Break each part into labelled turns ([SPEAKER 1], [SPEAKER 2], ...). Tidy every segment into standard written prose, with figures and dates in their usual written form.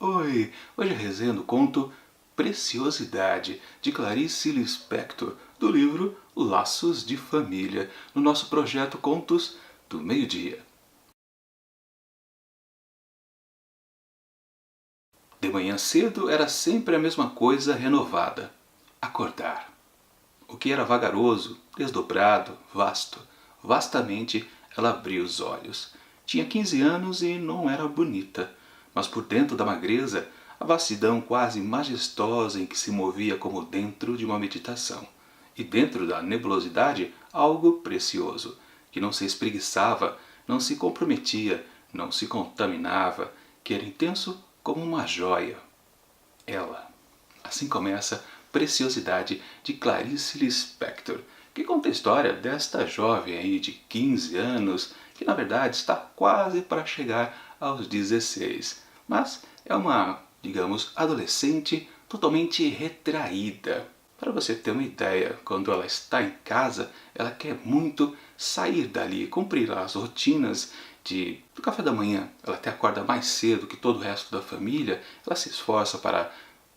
[SPEAKER 1] Oi, hoje resenho do conto Preciosidade, de Clarice Lispector, do livro Laços de Família, no nosso projeto Contos do Meio-Dia. De manhã cedo era sempre a mesma coisa renovada: acordar. O que era vagaroso, desdobrado, vasto, vastamente, ela abriu os olhos. Tinha 15 anos e não era bonita, mas por dentro da magreza, a vastidão quase majestosa em que se movia como dentro de uma meditação. E dentro da nebulosidade, algo precioso, que não se espreguiçava, não se comprometia, não se contaminava, que era intenso como uma joia. Ela. Assim começa Preciosidade, de Clarice Lispector, que conta a história desta jovem aí de 15 anos, que na verdade está quase para chegar aos 16, mas é uma, digamos, adolescente totalmente retraída. Para você ter uma ideia, quando ela está em casa, ela quer muito sair dali, cumprir as rotinas do café da manhã. Ela até acorda mais cedo que todo o resto da família, ela se esforça para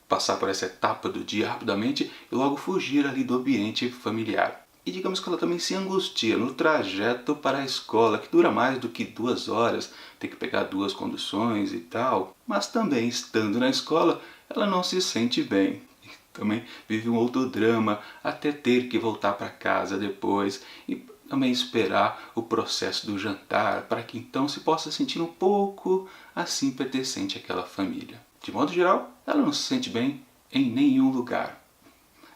[SPEAKER 1] passar por essa etapa do dia rapidamente e logo fugir ali do ambiente familiar. E digamos que ela também se angustia no trajeto para a escola, que dura mais do que 2 horas, tem que pegar 2 conduções e tal. Mas também estando na escola, ela não se sente bem. Também vive um outro drama até ter que voltar para casa depois e também esperar o processo do jantar para que então se possa sentir um pouco assim pertencente àquela família. De modo geral, ela não se sente bem em nenhum lugar.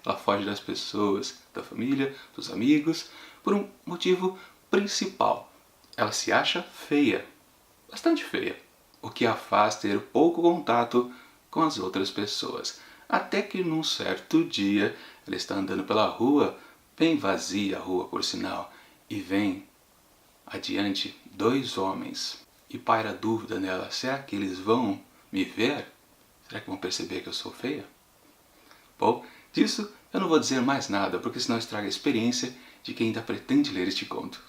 [SPEAKER 1] Ela foge das pessoas, da família, dos amigos, por um motivo principal. Ela se acha feia, bastante feia, o que a faz ter pouco contato com as outras pessoas. Até que num certo dia, ela está andando pela rua, bem vazia a rua por sinal, e vem adiante 2 homens. E paira a dúvida nela: será que eles vão me ver? Será que vão perceber que eu sou feia? Bom, disso eu não vou dizer mais nada, porque senão estraga a experiência de quem ainda pretende ler este conto.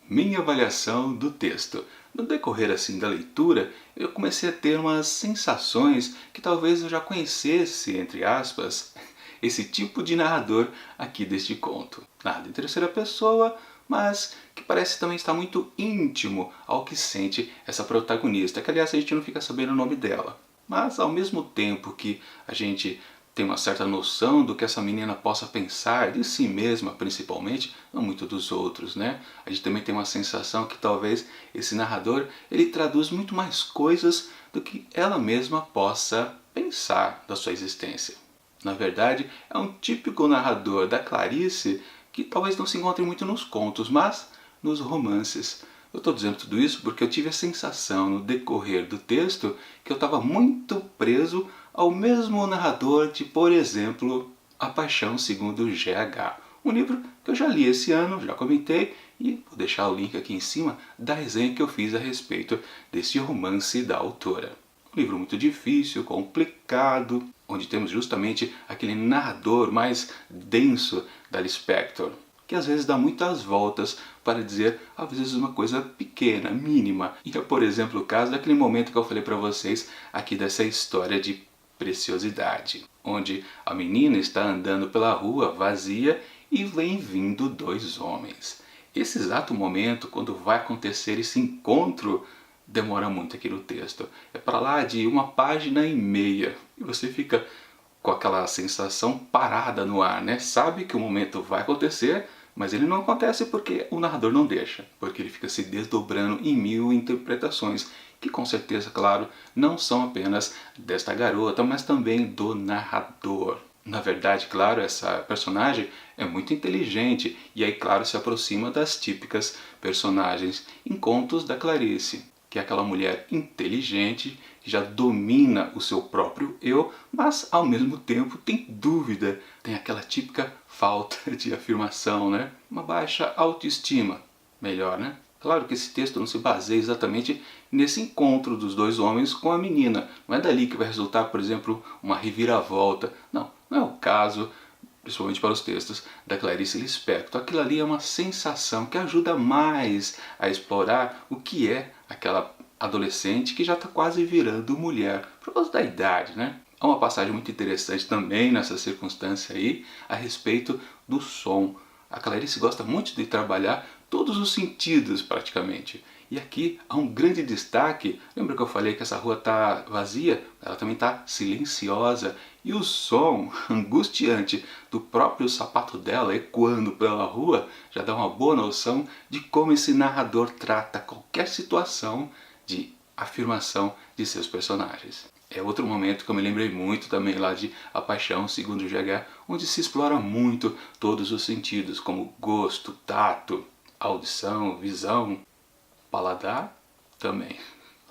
[SPEAKER 1] Minha avaliação do texto. No decorrer assim da leitura, eu comecei a ter umas sensações que talvez eu já conhecesse, entre aspas, esse tipo de narrador aqui deste conto. Nada em terceira pessoa, mas que parece também estar muito íntimo ao que sente essa protagonista, que aliás a gente não fica sabendo o nome dela. Mas ao mesmo tempo que a gente tem uma certa noção do que essa menina possa pensar, de si mesma principalmente, não muito dos outros, né? A gente também tem uma sensação que talvez esse narrador, ele traduz muito mais coisas do que ela mesma possa pensar da sua existência. Na verdade, é um típico narrador da Clarice que talvez não se encontre muito nos contos, mas nos romances. Eu estou dizendo tudo isso porque eu tive a sensação no decorrer do texto que eu estava muito preso ao mesmo narrador de, por exemplo, A Paixão Segundo G.H., um livro que eu já li esse ano, já comentei, e vou deixar o link aqui em cima da resenha que eu fiz a respeito desse romance da autora. Um livro muito difícil, complicado, onde temos justamente aquele narrador mais denso da Lispector, que às vezes dá muitas voltas para dizer, às vezes, uma coisa pequena, mínima. E é, por exemplo, o caso daquele momento que eu falei para vocês aqui dessa história de Preciosidade, onde a menina está andando pela rua vazia e vem vindo 2 homens. Esse exato momento, quando vai acontecer esse encontro, demora muito aqui no texto. É para lá de 1,5 páginas e você fica com aquela sensação parada no ar, né? Sabe que o momento vai acontecer, mas ele não acontece porque o narrador não deixa, porque ele fica se desdobrando em 1000 interpretações, que com certeza, claro, não são apenas desta garota, mas também do narrador. Na verdade, claro, essa personagem é muito inteligente e aí, claro, se aproxima das típicas personagens em contos da Clarice, que é aquela mulher inteligente, que já domina o seu próprio eu, mas ao mesmo tempo tem dúvida, tem aquela típica falta de afirmação, né? Uma baixa autoestima, melhor, né? Claro que esse texto não se baseia exatamente nesse encontro dos 2 homens com a menina. Não é dali que vai resultar, por exemplo, uma reviravolta. Não, não é o caso, principalmente para os textos da Clarice Lispector. Aquilo ali é uma sensação que ajuda mais a explorar o que é aquela adolescente que já está quase virando mulher, por causa da idade, né? Há uma passagem muito interessante também nessa circunstância aí, a respeito do som. A Clarice gosta muito de trabalhar todos os sentidos praticamente. E aqui há um grande destaque. Lembra que eu falei que essa rua está vazia? Ela também está silenciosa. E o som angustiante do próprio sapato dela ecoando pela rua já dá uma boa noção de como esse narrador trata qualquer situação de afirmação de seus personagens. É outro momento que eu me lembrei muito também lá de A Paixão Segundo GH, onde se explora muito todos os sentidos, como gosto, tato, audição, visão, paladar também.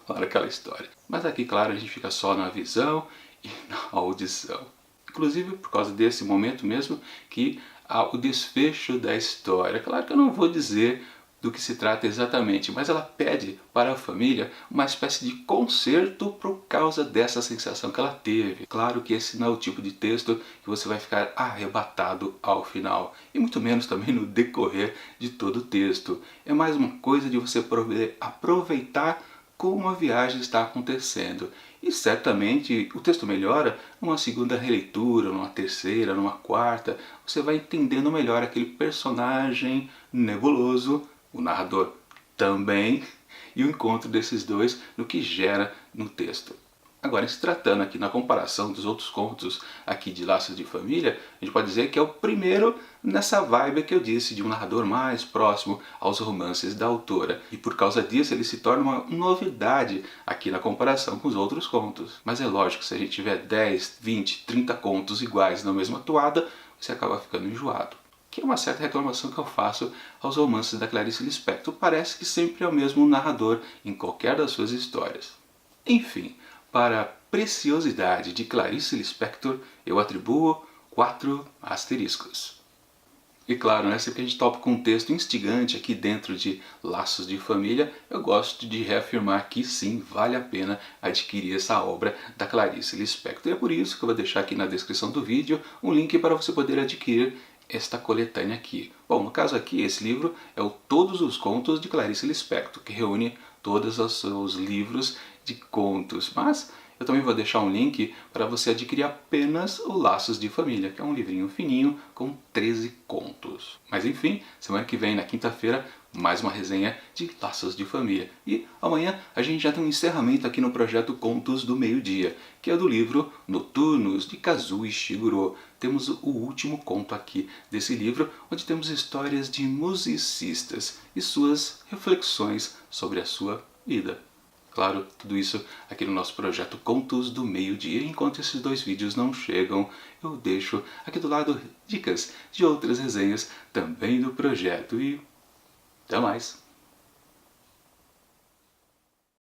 [SPEAKER 1] Olha aquela história. Mas aqui, claro, a gente fica só na visão e na audição. Inclusive por causa desse momento mesmo que há o desfecho da história. Claro que eu não vou dizer do que se trata exatamente, mas ela pede para a família uma espécie de conserto por causa dessa sensação que ela teve. Claro que esse não é o tipo de texto que você vai ficar arrebatado ao final, e muito menos também no decorrer de todo o texto. É mais uma coisa de você poder aproveitar como a viagem está acontecendo. E certamente o texto melhora numa segunda releitura, numa terceira, numa quarta. Você vai entendendo melhor aquele personagem nebuloso, o narrador também, e o encontro desses dois no que gera no texto. Agora, se tratando aqui na comparação dos outros contos aqui de Laços de Família, a gente pode dizer que é o primeiro nessa vibe que eu disse, de um narrador mais próximo aos romances da autora. E por causa disso ele se torna uma novidade aqui na comparação com os outros contos. Mas é lógico, se a gente tiver 10, 20, 30 contos iguais na mesma toada, você acaba ficando enjoado. Que é uma certa reclamação que eu faço aos romances da Clarice Lispector. Parece que sempre é o mesmo narrador em qualquer das suas histórias. Enfim, para a preciosidade de Clarice Lispector, eu atribuo 4 asteriscos. E claro, né, sempre que a gente topa com um texto instigante aqui dentro de Laços de Família, eu gosto de reafirmar que sim, vale a pena adquirir essa obra da Clarice Lispector. E é por isso que eu vou deixar aqui na descrição do vídeo um link para você poder adquirir esta coletânea aqui. Bom, no caso aqui, esse livro é o Todos os Contos de Clarice Lispector, que reúne todos os seus livros de contos, mas eu também vou deixar um link para você adquirir apenas o Laços de Família, que é um livrinho fininho com 13 contos. Mas enfim, semana que vem, na quinta-feira, mais uma resenha de Laços de Família. E amanhã a gente já tem um encerramento aqui no projeto Contos do Meio-Dia, que é do livro Noturnos, de Kazuo Ishiguro. Temos o último conto aqui desse livro, onde temos histórias de musicistas e suas reflexões sobre a sua vida. Claro, tudo isso aqui no nosso projeto Contos do Meio-Dia. Enquanto esses 2 vídeos não chegam, eu deixo aqui do lado dicas de outras resenhas também do projeto. E até mais!